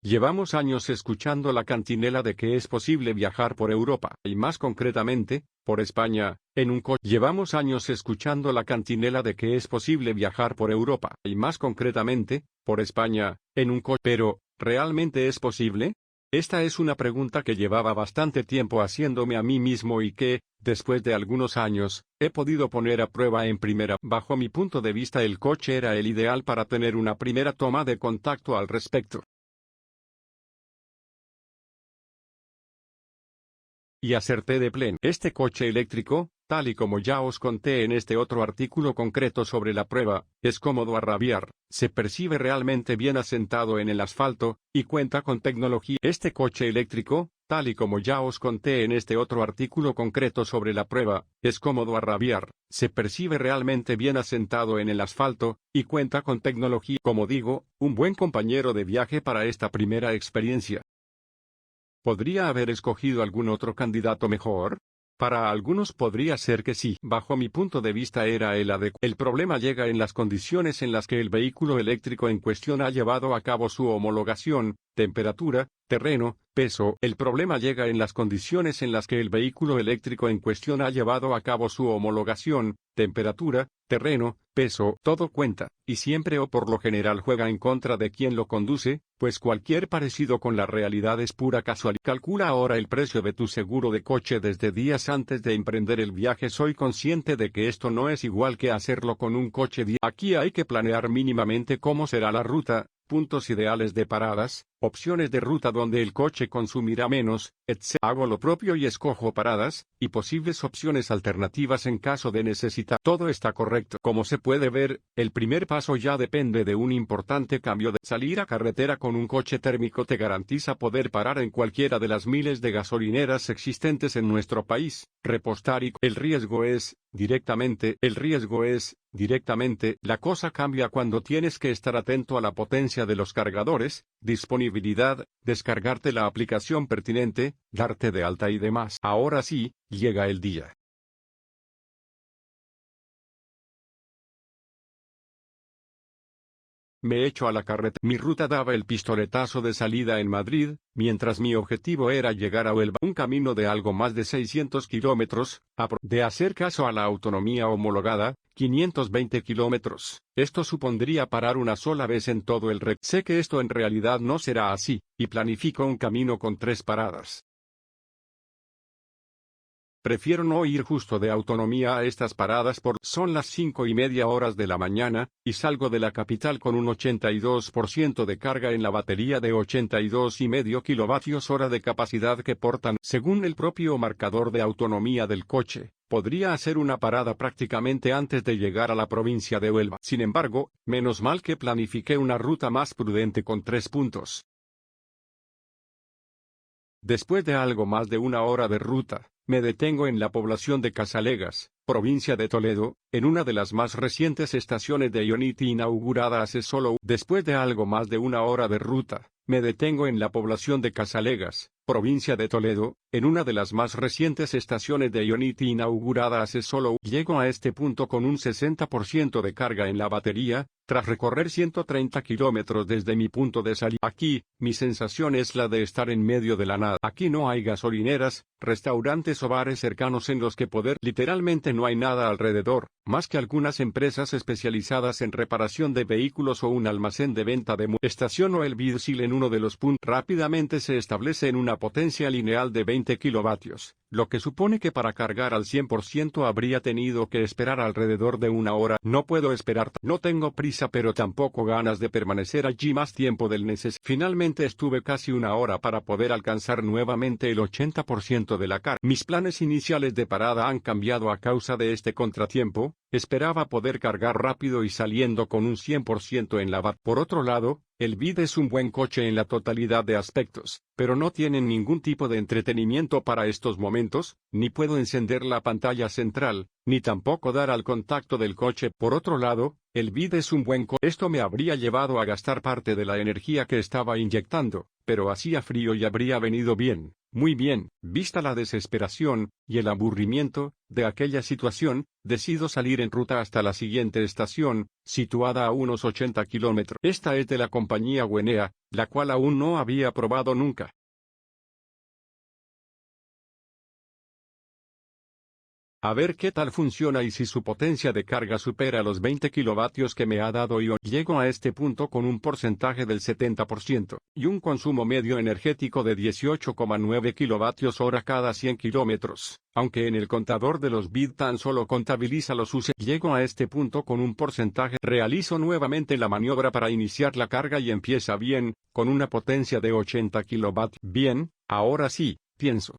Llevamos años escuchando la cantinela de que es posible viajar por Europa, y más concretamente, por España, en un coche. Llevamos años escuchando la cantinela de que es posible viajar por Europa, y más concretamente, por España, en un coche. Pero, ¿realmente es posible? Esta es una pregunta que llevaba bastante tiempo haciéndome a mí mismo y que, después de algunos años, he podido poner a prueba en primera. Bajo mi punto de vista, el coche era el ideal para tener una primera toma de contacto al respecto. Y acerté de pleno. Este coche eléctrico, tal y como ya os conté en este otro artículo concreto sobre la prueba, es cómodo a rabiar, se percibe realmente bien asentado en el asfalto, y cuenta con tecnología. Este coche eléctrico, tal y como ya os conté en este otro artículo concreto sobre la prueba, es cómodo a rabiar, se percibe realmente bien asentado en el asfalto, y cuenta con tecnología. Como digo, un buen compañero de viaje para esta primera experiencia. ¿Podría haber escogido algún otro candidato mejor? Para algunos podría ser que sí. Bajo mi punto de vista era el adecuado. El problema llega en las condiciones en las que el vehículo eléctrico en cuestión ha llevado a cabo su homologación, temperatura, terreno, peso. El problema llega en las condiciones en las que el vehículo eléctrico en cuestión ha llevado a cabo su homologación, temperatura, terreno, peso, todo cuenta, y siempre o por lo general juega en contra de quien lo conduce, pues cualquier parecido con la realidad es pura casualidad. Calcula ahora el precio de tu seguro de coche desde días antes de emprender el viaje. Soy consciente de que esto no es igual que hacerlo con un coche. Aquí hay que planear mínimamente cómo será la ruta, puntos ideales de paradas, opciones de ruta donde el coche consumirá menos, etc. Hago lo propio y escojo paradas, y posibles opciones alternativas en caso de necesidad. Todo está correcto. Como se puede ver, el primer paso ya depende de un importante cambio de salir a carretera con un coche térmico te garantiza poder parar en cualquiera de las miles de gasolineras existentes en nuestro país, repostar y el riesgo es, directamente, la cosa cambia cuando tienes que estar atento a la potencia de los cargadores, disponibilidad, descargarte la aplicación pertinente, darte de alta y demás. Ahora sí, llega el día. Me echo a la carretera. Mi ruta daba el pistoletazo de salida en Madrid, mientras mi objetivo era llegar a Huelva, un camino de algo más de 600 kilómetros, de hacer caso a la autonomía homologada, 520 kilómetros. Esto supondría parar una sola vez en todo el recorrido. Sé que esto en realidad no será así, y planifico un camino con 3 paradas. Prefiero no ir justo de autonomía a estas paradas son las 5:30 de la mañana, y salgo de la capital con un 82% de carga en la batería de 82,5 kWh de capacidad que portan. Según el propio marcador de autonomía del coche, podría hacer una parada prácticamente antes de llegar a la provincia de Huelva. Sin embargo, menos mal que planifiqué una ruta más prudente con 3 puntos. Después de algo más de una hora de ruta, me detengo en la población de Casalegas, provincia de Toledo, en una de las más recientes estaciones de Ionity inaugurada hace solo. Después de algo más de una hora de ruta, me detengo en la población de Casalegas, provincia de Toledo, en una de las más recientes estaciones de Ionity inaugurada hace solo. Llego a este punto con un 60% de carga en la batería, tras recorrer 130 kilómetros desde mi punto de salida. Aquí, mi sensación es la de estar en medio de la nada. Aquí no hay gasolineras, restaurantes o bares cercanos en los que poder. Literalmente no hay nada alrededor, más que algunas empresas especializadas en reparación de vehículos o un almacén de venta de Estaciono el Bidsil en uno de los puntos. Rápidamente se establece en una potencia lineal de 20 kilovatios, lo que supone que para cargar al 100% habría tenido que esperar alrededor de una hora. No puedo esperar. No tengo prisa, pero tampoco ganas de permanecer allí más tiempo del necesario. Finalmente estuve casi una hora para poder alcanzar nuevamente el 80% de la carga. Mis planes iniciales de parada han cambiado a causa de este contratiempo. Esperaba poder cargar rápido y saliendo con un 100% en la batería. Por otro lado, el Bid es un buen coche en la totalidad de aspectos, pero no tienen ningún tipo de entretenimiento para estos momentos, ni puedo encender la pantalla central, ni tampoco dar al contacto del coche. Por otro lado, el Bid es un buen coche. Esto me habría llevado a gastar parte de la energía que estaba inyectando, pero hacía frío y habría venido bien. Muy bien, vista la desesperación y el aburrimiento de aquella situación, decido salir en ruta hasta la siguiente estación, situada a unos 80 kilómetros. Esta es de la compañía Wenea, la cual aún no había probado nunca. A ver qué tal funciona y si su potencia de carga supera los 20 kilovatios que me ha dado Ion. Llego a este punto con un porcentaje del 70% y un consumo medio energético de 18,9 kilovatios hora cada 100 kilómetros, aunque en el contador de los bits tan solo contabiliza los usos. Llego a este punto con un porcentaje. Realizo nuevamente la maniobra para iniciar la carga y empieza bien, con una potencia de 80 kilovatios. Bien, ahora sí, pienso.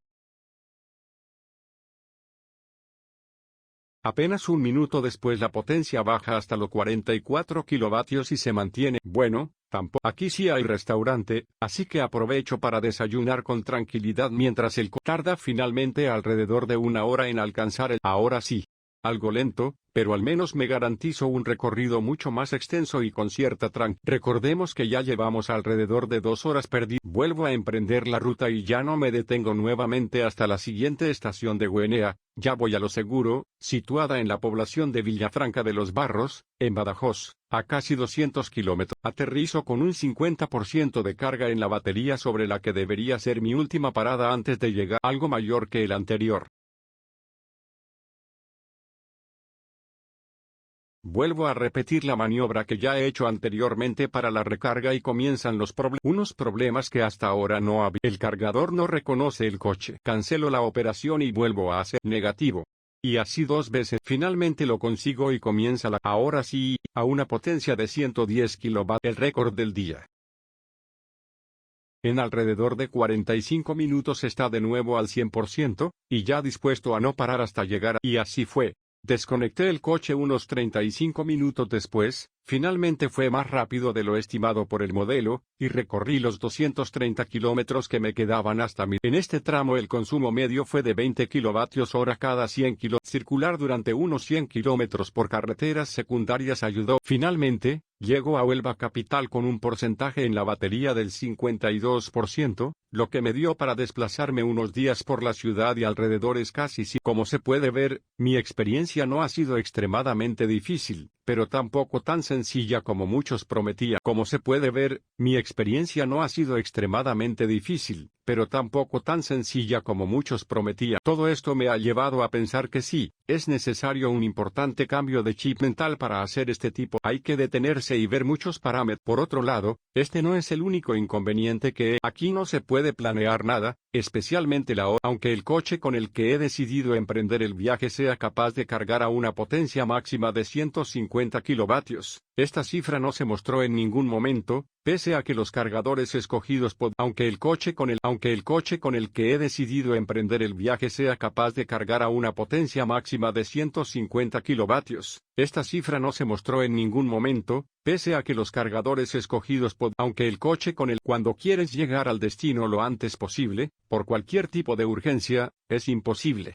Apenas un minuto después la potencia baja hasta los 44 kilovatios y se mantiene. Bueno, tampoco. Aquí sí hay restaurante, así que aprovecho para desayunar con tranquilidad mientras el tarda finalmente alrededor de una hora en alcanzar el. Ahora sí. Algo lento, pero al menos me garantizo un recorrido mucho más extenso y con cierta tranquilidad. Recordemos que ya llevamos alrededor de 2 horas perdidas. Vuelvo a emprender la ruta y ya no me detengo nuevamente hasta la siguiente estación de Wenea. Ya voy a lo seguro, situada en la población de Villafranca de los Barros, en Badajoz, a casi 200 kilómetros. Aterrizo con un 50% de carga en la batería sobre la que debería ser mi última parada antes de llegar, algo mayor que el anterior. Vuelvo a repetir la maniobra que ya he hecho anteriormente para la recarga y comienzan los problemas. Unos problemas que hasta ahora no había. El cargador no reconoce el coche. Cancelo la operación y vuelvo a hacer negativo. Y así 2 veces. Finalmente lo consigo y comienza la. Ahora sí, a una potencia de 110 kilovatios. El récord del día. En alrededor de 45 minutos está de nuevo al 100%, y ya dispuesto a no parar hasta llegar. Y así fue. Desconecté el coche unos 35 minutos después, finalmente fue más rápido de lo estimado por el modelo, y recorrí los 230 kilómetros que me quedaban hasta mi. En este tramo el consumo medio fue de 20 kilovatios hora cada 100 kilómetros. Circular durante unos 100 kilómetros por carreteras secundarias ayudó. Finalmente, llego a Huelva capital con un porcentaje en la batería del 52%, lo que me dio para desplazarme unos días por la ciudad y alrededores casi. Como se puede ver, mi experiencia no ha sido extremadamente difícil, pero tampoco tan sencilla como muchos prometían. Como se puede ver, mi experiencia no ha sido extremadamente difícil, pero tampoco tan sencilla como muchos prometían. Todo esto me ha llevado a pensar que sí, es necesario un importante cambio de chip mental para hacer este tipo. Hay que detenerse y ver muchos parámetros. Por otro lado, este no es el único inconveniente que aquí no se puede planear nada, especialmente la hora. Aunque el coche con el que he decidido emprender el viaje sea capaz de cargar a una potencia máxima de 150 kilovatios, esta cifra no se mostró en ningún momento, pese a que los cargadores escogidos aunque el coche con el que he decidido emprender el viaje sea capaz de cargar a una potencia máxima de 150 kilovatios, esta cifra no se mostró en ningún momento, pese a que los cargadores escogidos aunque el coche con el cuando quieres llegar al destino lo antes posible, por cualquier tipo de urgencia, es imposible.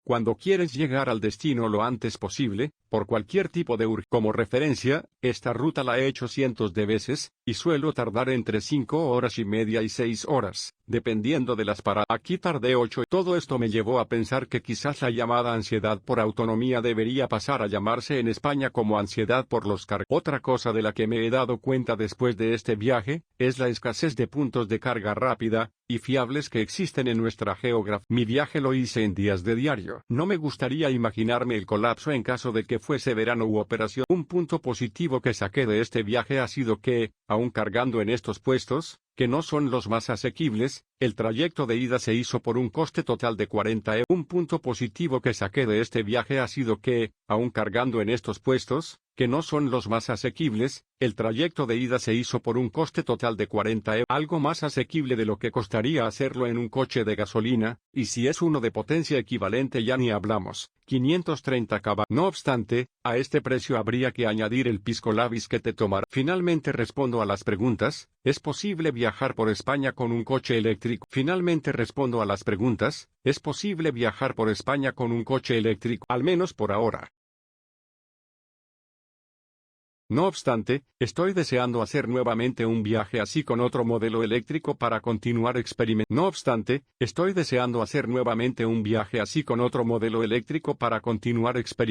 Cuando quieres llegar al destino lo antes posible, por cualquier tipo de urgencia. Como referencia, esta ruta la he hecho cientos de veces, y suelo tardar entre 5 horas y media y 6 horas, dependiendo de las paradas. Aquí tardé 8. Todo esto me llevó a pensar que quizás la llamada ansiedad por autonomía debería pasar a llamarse en España como ansiedad por los cargadores. Otra cosa de la que me he dado cuenta después de este viaje, es la escasez de puntos de carga rápida y fiables que existen en nuestra geografía. Mi viaje lo hice en días de diario. No me gustaría imaginarme el colapso en caso de que fuese verano u operación. Un punto positivo que saqué de este viaje ha sido que, aun cargando en estos puestos, que no son los más asequibles, el trayecto de ida se hizo por un coste total de 40 €. Un punto positivo que saqué de este viaje ha sido que, aun cargando en estos puestos, que no son los más asequibles, el trayecto de ida se hizo por un coste total de 40 €, algo más asequible de lo que costaría hacerlo en un coche de gasolina, y si es uno de potencia equivalente ya ni hablamos, 530 caballos. No obstante, a este precio habría que añadir el pisco labis que te tomará. Finalmente respondo a las preguntas, ¿es posible viajar por España con un coche eléctrico? Finalmente respondo a las preguntas, ¿es posible viajar por España con un coche eléctrico? Al menos por ahora. No obstante, estoy deseando hacer nuevamente un viaje así con otro modelo eléctrico para continuar experimentando. No obstante, estoy deseando hacer nuevamente un viaje así con otro modelo eléctrico para continuar experimentando.